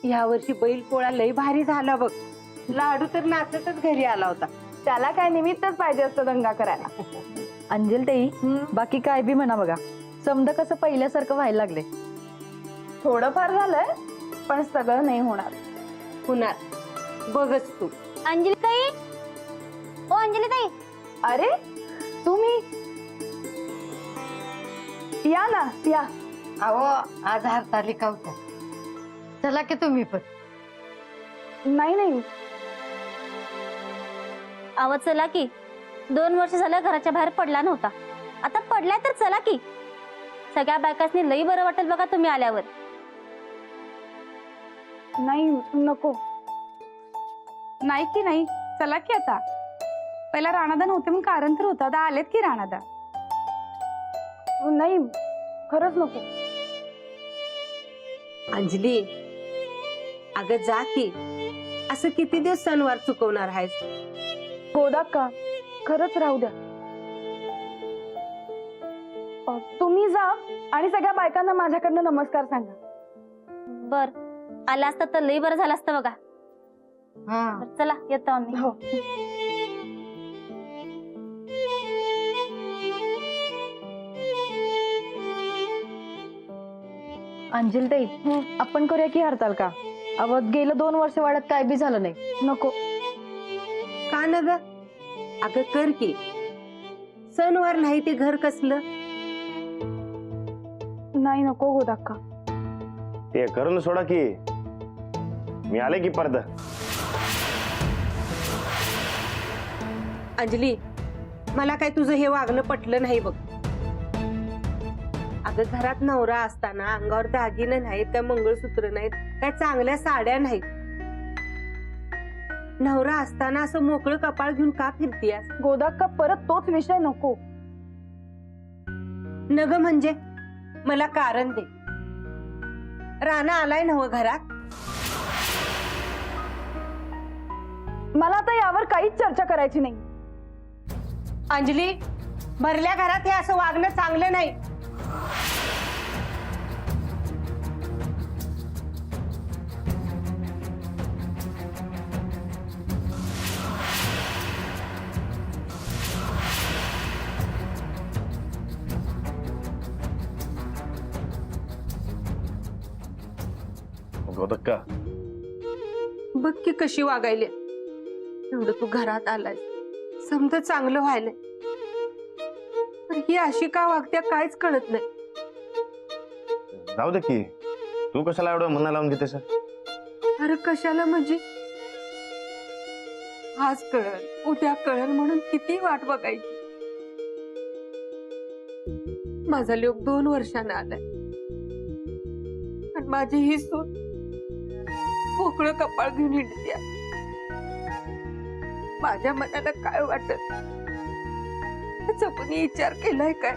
या वर्षी बैल पोळा लय भारी झाला बघ. लाडू तर नाचतच घरी आला होता. त्याला काय निमित्तच पाहिजे असतं दंगा करायला. अंजलताई, बाकी काय बी म्हणा बघा, समजा कसं पहिल्यासारखं व्हायला लागले. थोडंफार झालंय पण सगळं नाही होणार. होणार बघच तू. अंजलीताई, ओ अंजलीताई. अरे तुम्ही या ना या. अहो आज हरतालिका होता. चला की तुम्ही पण. नाही नाही आवाज चला की. 2 वर्ष झालं घराच्या बाहेर पडला नव्हता, आता पडलाय तर चला की. सगळ्या बायकांनी लई बरं वाटेल बघा तुम्ही आल्यावर. नाही नको. नाही की नाही, चला की. आता पहिला राणादान होते मग कारण तर होतं, आता आलेत की राणादा. नाही खरंच नको. अंजली अगं जा की. असं किती दिवस सणवार चुकवणार आहेस? गोदा का खरंच राहू द्या. तुम्ही जा आणि सगळ्या बायकांना माझ्याकडनं नमस्कार सांगा. बर आला असता तर लई बरं झालं असतं बघा. हा तर चला येतो आम्ही. हो. अंजलताई, आपण करूया की हरताल का? अवध गेलं 2 वर्ष वाढत काय बी झालं नाही. नको. का न ग? अगं कर की. सणवार नाही ते घर कसलं? नाही नको गोदाक्का. ते करून सोडा की. मी आले की परत. अंजली मला काय तुझं हे वागणं पटलं नाही बघ. अगं घरात नवरा असताना अंगावर दागिने नाहीत, काय मंगळसूत्र नाहीत, काय चांगल्या साड्या नाहीत. नवरा असताना असं मोकळं कपाळ घेऊन का फिरतीयास? गोदाक्का परत तोच विषय नको. नग म्हणजे मला कारण दे. राणा आलाय नव घरात? मला आता यावर काहीच चर्चा करायची नाही. अंजली भरल्या घरात हे असं वागणं चांगलं नाही. गोदक्का, बघ की कशी वागायली. एवढं तू घरात आलाय, समजा चांगलं व्हायलंय, तर ही अशी का वागत्या काहीच कळत नाही. जाऊ दे की. तू कशाला एवढं मना लावून घेतेस? अरे कशाला म्हणजे? आज कळल उद्या कळल म्हणून किती वाट बघायची. माझा लोक 2 वर्षानं आलाय आणि माझी ही सून मोकळं कपाळ घेऊन हिंडत्या. माझ्या मनाला काय वाटत त्याचा कोणी विचार केलाय काय?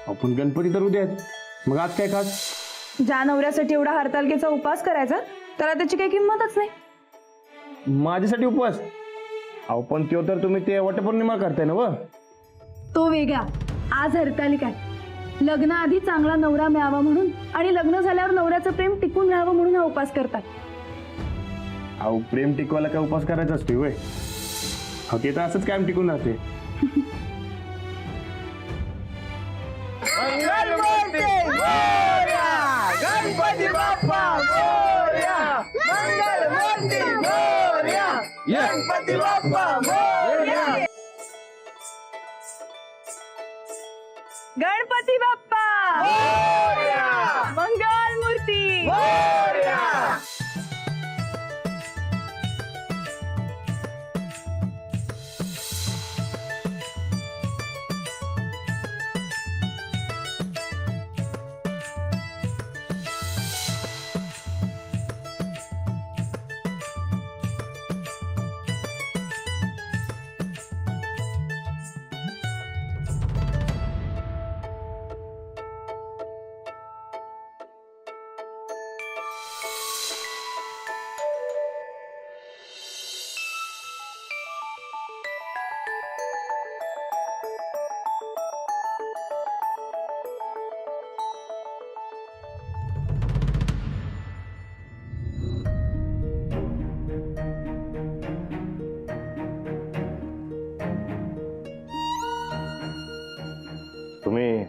आपण गणपती तर उद्या आहेत. मग आज काय खास? ज्या नवऱ्यासाठी एवढा हरतालिकेचा उपास करायचा त्याला त्याची काही किंमतच नाही. माझ्यासाठी उपवास? अहो पण त्यो तर तुम्ही ते वटपौर्णिमा करताय ना व? तो वेगळा. आज हरतालिका आहे. लग्नाआधी चांगला नवरा मिळावा म्हणून आणि लग्न झाल्यावर नवऱ्याचं प्रेम टिकून राहावं म्हणून हा उपास करतात. अहो प्रेम टिकवायला काय उपास करायचा असतो वय? हो ते तर असंच कायम टिकून राहते. गणपती बाप्पा मोरया, मंगलमूर्ती मोरया, गणपती बाप्पा मोरया. गणपती बाप्पा मोरया, मंगल मूर्ती मोरया. तुम्ही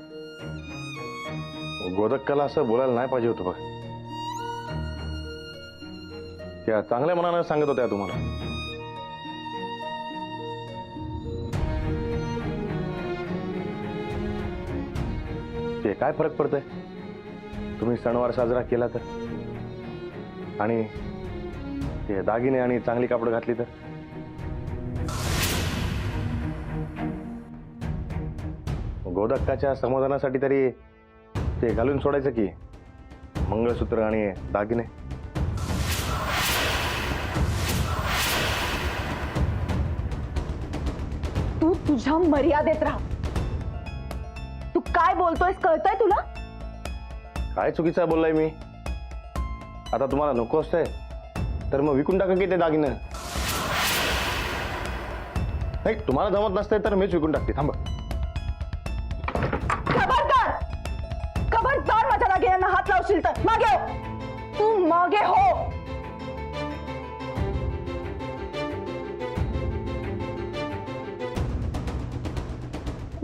गोदक्काला असं बोलायला नाही पाहिजे होतं बघ. त्या चांगल्या मनानं सांगत होत्या तुम्हाला. ते काय फरक पडतंय तुम्ही सणवार साजरा केला तर, आणि ते दागिने आणि चांगली कापड घातली तर. गोदक्काच्या समाधानासाठी तरी ते घालून सोडायचं की मंगळसूत्र आणि दागिने. तू तुझ्या मर्यादेत राहा. तू काय बोलतोयस कळतंय तुला? काय चुकीचं बोललाय मी? आता तुम्हाला नको असतंय तर मग विकून टाका की ते दागिने. नाही, तुम्हाला जमत नसतंय तर मीच विकून टाकते. थांबा. खबरदार खबरदार माझ्या दागिन्यांना हात लावशील तर मागे हो. तू मागे हो.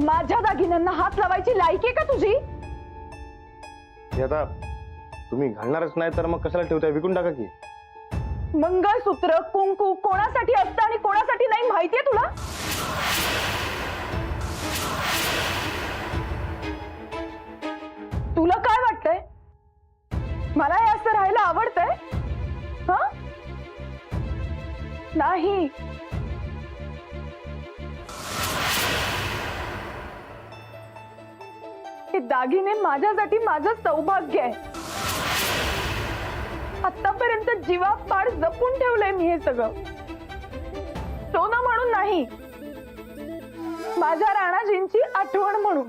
माझ्या दागिन्यांना हात लावायची लायकी आहे का तुझी? हे आता तुम्ही घालणारच नाही तर मग कशाला ठेवताय? विकून टाका की. मंगळसूत्र कुंकू कोणासाठी असतं आणि कोणासाठी नाही माहितीये तुला? तुला काय वाटतंय मला हे असं राहायला आवडतंय? हं? नाही. हे दागिने माझ्यासाठी माझं सौभाग्य आहे. आतापर्यंत जीवापाड जपून ठेवलंय मी हे सगळं. सोनं म्हणून नाही, माझ्या राणाजींची आठवण म्हणून.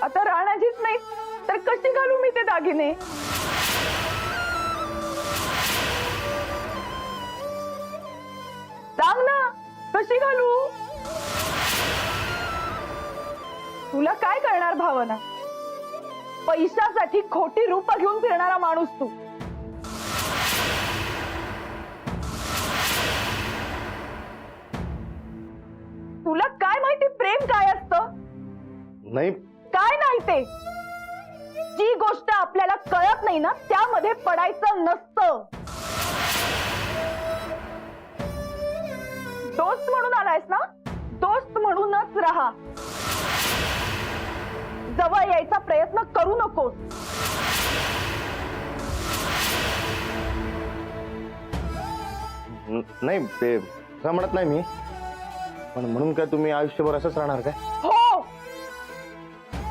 आता राणाजीच नाही तर कशी घालू मी ते दागिने? सांग ना कशी घालू? तुला काय करणार भावना? पैशासाठी खोटी रूप घेऊन फिरणारा माणूस तू. तुला काय माहिती प्रेम काय असतं? नाही, काय नाही ते. जी गोष्ट आपल्याला कळत नाही ना त्यामध्ये पडायचं नसतं. दोस्त म्हणून आलायस ना, दोस्त म्हणूनच राहा. जवळ यायचा प्रयत्न करू नकोस. नाही ते असं म्हणत नाही मी, पण म्हणून काय तुम्ही आयुष्यभर असंच राहणार काय? हो,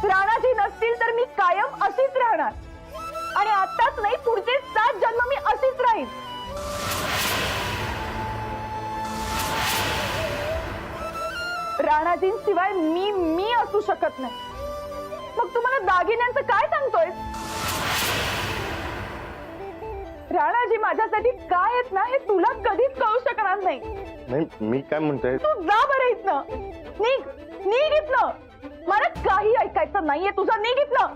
राणाजी नसतील तर मी कायम अशीच राहणार. आणि आताच नाही पुढचे 7 जन्म मी अशीच राहील. राणाजींशिवाय मी असू शकत नाही. मग तुम्हाला दागिन्यांचं काय सांगतोय? राणाजी माझ्यासाठी काय आहेत ना हे तुला कधीच कळू शकणार नाही. नाही, मी काय म्हणतोय, तू जा बरं इथनं. निघ इथनं. मला काही ऐकायचं नाहीये तुझं. निघ इथनं.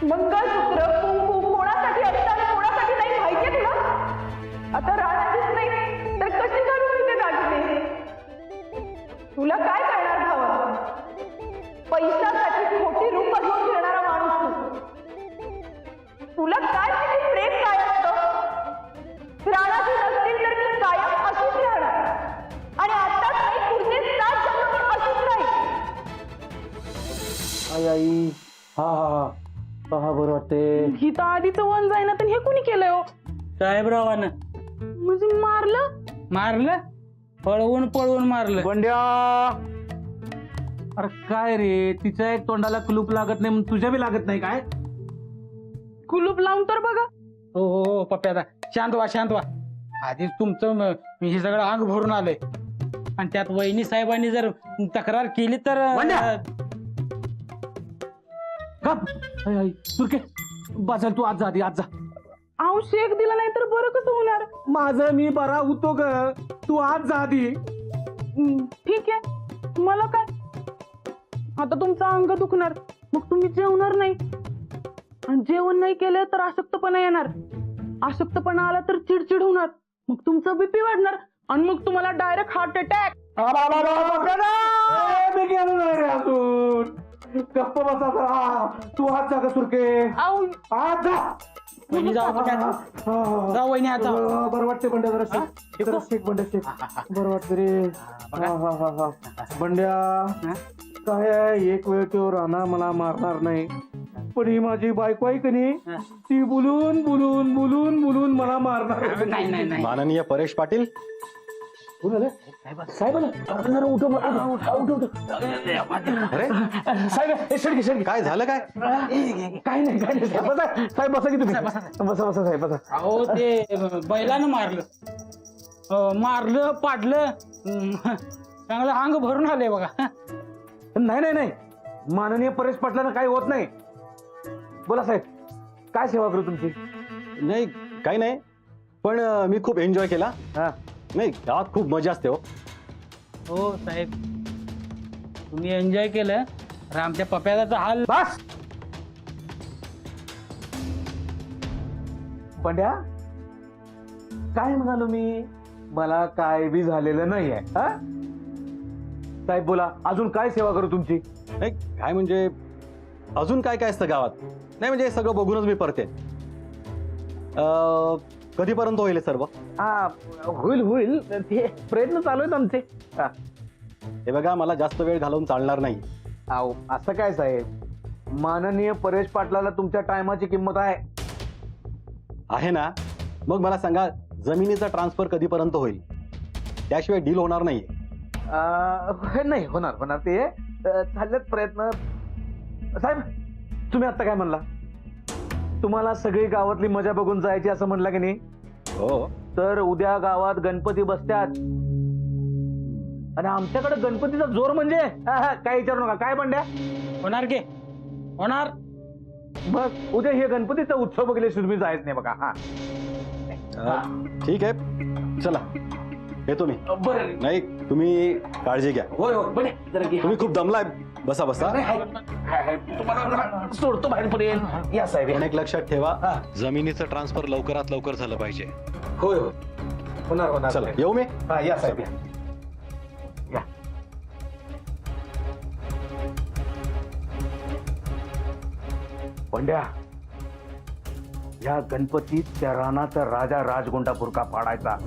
मंगळसूत्र कुंकू कोणासाठी असतं आणि कोणासाठी नाही माहितीये तुला? आता राणाजीच नाही तर कशी घालू मी ते दागिने? तुला काय करणार भावा? पैशासाठी खोटी रूप घेऊन फिरणारा माणूस तू. तुला काय माहिती प्रेम काय असतं? राणाजी नसतील तर मी कायम अशीच राहणार. आणि आताच नाही पुढचे 7 जन्म मी अशीच राहील. आई आई, हा हा हा, पहा बरं वाटते. ही तर आधीच वन जाईना तर हे कोणी केलंय हो? साहेबरावानं. म्हणजे मारलं? मारलं? पळवून मारलं. बंड्या, अरे काय रे, तिच्या एक तोंडाला कुलूप लागत नाही म्हणून तुझ्या बी लागत नाही काय? कुलूप लावून तर बघा. हो हो हो पप्प्या शांत व्हा शांत व्हा. आधीच तुमचं हे सगळं अंग भरून आलंय आणि त्यात वहिनी साहेबांनी जर तक्रार केली तर सुरके बसल, तू आज जा आधी, आज जा. अहो शेक दिला नाही तर बरं कसं होणार? माझं मी बरा होतो ग, तू आज जा आधी. ठीक आहे, मला काय आता तुमचं अंग दुखणार, मग तुम्ही जेवणार नाही आणि जेवण नाही केलं तर अशक्तपणा येणार. अशक्तपणा आला तर चिडचिड होणार, मग तुमचं बीपी वाढणार आणि मग तुम्हाला डायरेक्ट हार्ट अटॅक. मी गेलो नाही रे अजून. गप्प बसा जरा. तू आज जा ग सुरके, अहो आज जा. वहिनी जाऊ पप्प्या. जा वहिनी आता. बरं वाटते बंड्या, जरा शेक, जरा शेक बंड्या, शेक. बरं वाटतं रे. बंड्या काय आहे, एक वेळ तो राणा मला मारणार नाही, पण ही माझी बायको आहे का नाही, ती बोलून बोलून बोलून बोलून मला मारणार. नाही नाही नाही. माननीय परेश पाटील, कोण आलं? साहेब आलं. जरा उठव, उठव. अरे साहेब, हे सडकी सडकी. काय झालं काय? काय नाही काय नाही साहेब, बसा साहेब, बसा की तुम्ही. बसा साहेब, बसा. अहो ते बैलानं मारलं पाडलं चांगलं अंग भरून आलंय बघा. नाही नाही नाही, माननीय परेश पाटलांना काही होत नाही. बोला साहेब, काय सेवा करू तुमची? नाही काही नाही, पण मी खूप एन्जॉय केला. हा, नाही गावात खूप मजा असते हो. हो साहेब, तुम्ही एन्जॉय केलं तर आमच्या पप्याचा हाल. बस. पंड्या, काय म्हणालो मी? मला काय बी झालेलं नाहीये. साहेब बोला, अजून काय सेवा करू तुमची? नाही काय म्हणजे अजून काय काय असतं गावात? नाही म्हणजे सगळं बघूनच मी परते. कधीपर्यंत होईल हे सर्व? हा, होईल ते प्रयत्न चालू आहेत आमचे. हे बघा, मला जास्त वेळ घालवून चालणार नाही. अहो असं काय साहेब, माननीय परेश पाटलाला तुमच्या टायमाची किंमत आहे ना? मग मला सांगा, जमिनीचा ट्रान्सफर कधीपर्यंत होईल? त्याशिवाय डील होणार नाही. नाही होणार ते चाललेत प्रयत्न. साहेब तुम्ही आता काय म्हणला? तुम्हाला सगळी गावातली मजा बघून जायची असं म्हणला की नाही? हो. तर उद्या गावात गणपती बसतात आणि आमच्याकडे गणपतीचा जोर म्हणजे काय विचारू नका. काय बंड्या? होणार के होणार. मग उद्या हे गणपतीचा उत्सव बघल्याशिवाय तुम्ही जायच नाही बघा. हा, ठीक आहे, चला येतो मी. बरं. नाही तुम्ही काळजी घ्या. होय बंड्या, जरा घे. तुम्ही खूप दमलाय, बसा बसा. तुम्हाला सोडतो बाहेरपर्यंत. या साहेब. अनेक लक्षात ठेवा, जमिनीचं ट्रान्सफर लवकरात लवकर झालं पाहिजे. होय होणार. चला येऊ मी. हा, या साहेब, या. पंड्या, या गणपतीत त्या रानाचा राजा राजगोंडा बुरका पाडायचा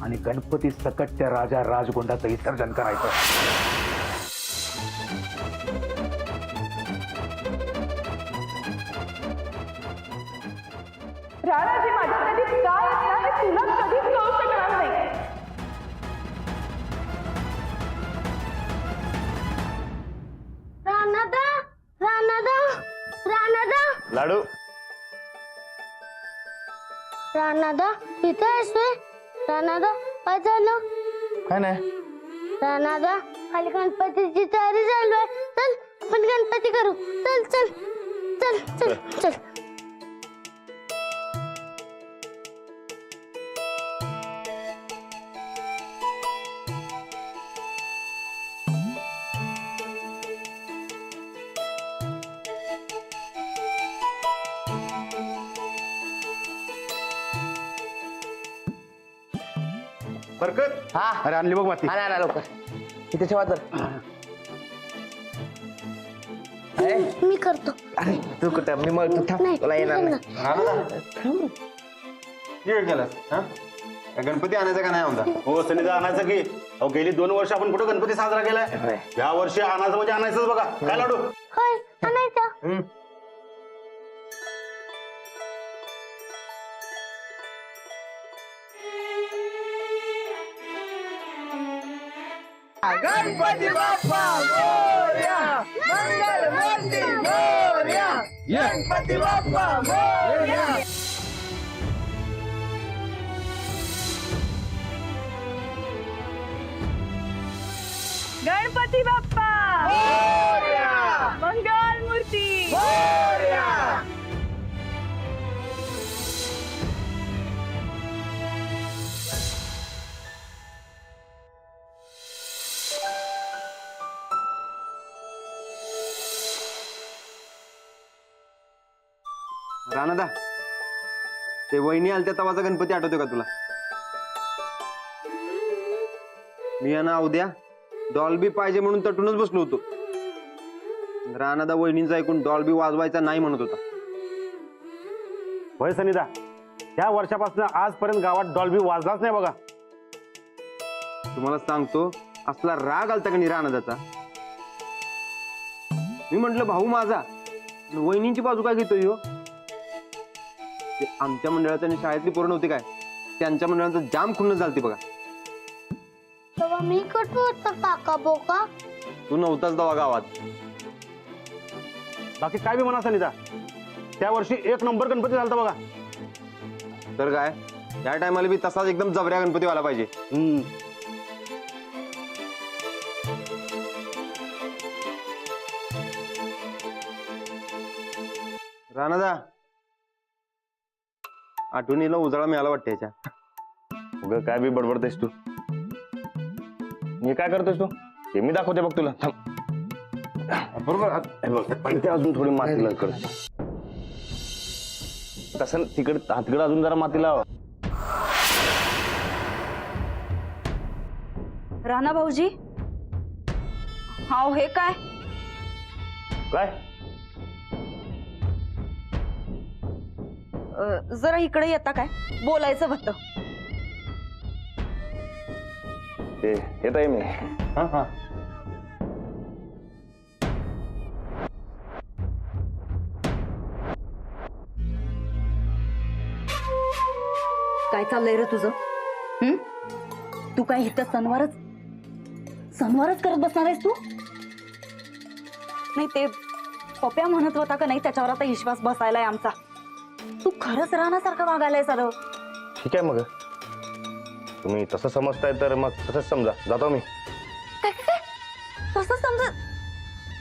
आणि गणपती सकट त्या राजा राजगोंडाचं विसर्जन करायचं. राणाजी माझ्यासाठी काय आहेत ना हे तुला कधीच कळू शकणार नाही. लाडू, राणादा इथे आहेस तू? राणादा काय झालं? काय नाही. राणादा खाली गणपतीची तयारी चालू आहे. चल आपण गणपती करू. चल चल चल चल चल. बरकत. अरे आणली बघ माती. लवकर इथे ठेवा तर. मी करतो. अरे तू कुठं? मी मग तू थांब, नाही, तुला येणार नाही. वेळ केलास हा? गणपती आणायचा का नाही म्हणता? हो सनीचा आणायचं की. अहो गेली 2 वर्ष आपण कुठं गणपती साजरा केलाय? या वर्षी आणायचं म्हणजे आणायचंच बघा. काय लाडू? होय आणायचा. गणपती बाप्पा मोरया, मंगल मूर्ती मोरया, गणपती बाप्पा मोरया. गणपती बाप्पा मोरया, मंगल मूर्ती मोरया. राणादा, ते वहिनी आलत्या तवाचा गणपती आठवतो का तुला? मी ना उद्या डॉल्बी पाहिजे म्हणून तटूनच बसलो होतो. राणादा वहिनींचा ऐकून डॉल्बी वाजवायचा नाही म्हणत होता. होय सनिदा, त्या वर्षापासून आजपर्यंत गावात डॉल्बी वाजलाच नाही बघा. तुम्हाला सांगतो, असला राग आलता का नाही राणादाचा. मी म्हंटल भाऊ माझा वहिनींची बाजू काय घेतोय ह्यो? ते आमच्या मंडळात आणि शाळेतली पोरं नव्हती काय, त्यांच्या मंडळाचं जाम खुन्नस झालती बघा. तेव्हा मी कुठं होतो काका बोका? तू नव्हताच दवा गावात. बाकी काय बी म्हणा सनिदा, त्या वर्षी एक नंबर गणपती झालता बघा. तर काय, या टायमाला बी तसाच एकदम जबऱ्या गणपती व्हायला पाहिजे. राणादा, आठवणीला उजाळा मिळाला वाटतं याच्या. उगा काय बी बडबडतेस तू. मी काय करतोस तू हे मी दाखवते बघ तुला. बरोबर, पण ते अजून थोडी मातीला कर. तसं तिकडे अजून जरा मातीला. राणा भाऊजी, हाव हे काय? काय जरा इकडे येता काय? बोलायचं होतं. ते येत आहे मी. हा हा, काय चाललंय रे तुझं? तू काय इथं सणवारच करत बसणार आहेस तू? नाही, ते पप्या म्हणत होता का नाही, त्याच्यावर आता विश्वास बसायलाय आमचा. तू खरंच राहण्यासारखं वागायलाय सारं. ठीक आहे मग, तुम्ही तसं समजताय तर मग तसंच समजा. जातो मी. तसं समज.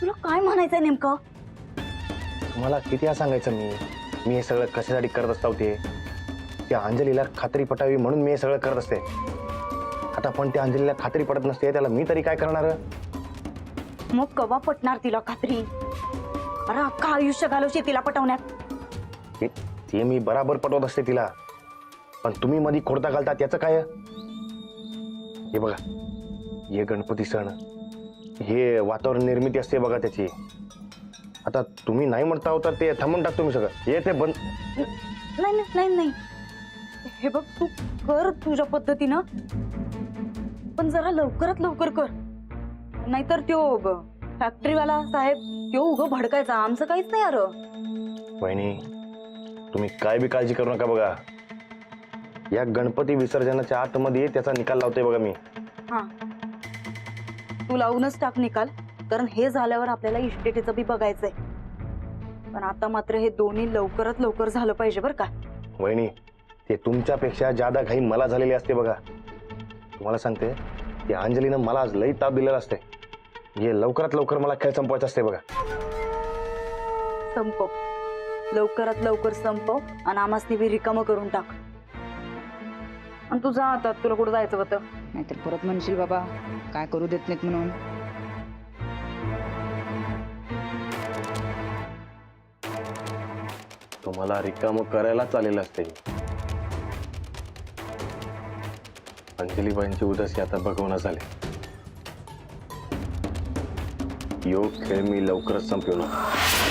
तुला काय म्हणायचंय नेमकं? तुम्हाला किती वेळा सांगायचं मी हे सगळं कशासाठी करत असतो ते. त्या अंजलीला खात्री पटावी म्हणून मी हे सगळं करत असते. आता पण त्या अंजलीला खात्री पटत नसते, त्याला मी तरी काय करणार? मग कवा पटणार तिला खात्री? अरे अख्खा आयुष्य घालवशी तिला पटवण्यात. ते मी बराबर पटवत असते तिला, पण तुम्ही मध्ये खोडता घालता त्याचं काय? हे बघा, हे गणपती सण, हे वातावरण निर्मिती असते बघा त्याची. आता तुम्ही नाही म्हणता होता ते थांबून टाकतो मी सगळं. हे ते बंद. नाही, हे बघ, तू कर तुझ्या पद्धतीनं, पण जरा लवकरात लवकर कर. नाहीतर त्यो फॅक्टरीवाला साहेब त्यो उगं भडकायचा. आमचं काहीच नाही. अरे वहिनी, तुम्ही काय बी काळजी करू नका बघा. या गणपती विसर्जनाच्या आतमध्ये त्याचा निकाल लावतोय बघा मी. हा, तू लावूनच टाक निकाल, कारण हे झाल्यावर आपल्याला इस्टेटीचं बी बघायचंय. पण आता मात्र हे दोन्ही लवकरात लवकर झालं पाहिजे बरं का. वहिनी, ते तुमच्यापेक्षा जादा घाई मला झालेली असते बघा. तुम्हाला सांगते, त्या अंजलीनं मला आज लई ताप दिलेला असते. हे लवकरात लवकर मला खेळ संपवायचा असते बघा. संपव, लवकरात लवकर संपव आणि आम्हासनी बी रिकामं करून टाक. आणि तू जा आता, तुला कुठं जायचं होतं? नाहीतर परत म्हणशील बाबा काय करू देत नाहीत म्हणून. तुम्हाला रिकामं करायला चालेलं असते. अंजलीबाईंची उदासी आता बघवणं झाले. योग खेळ मी लवकरच संपवणार.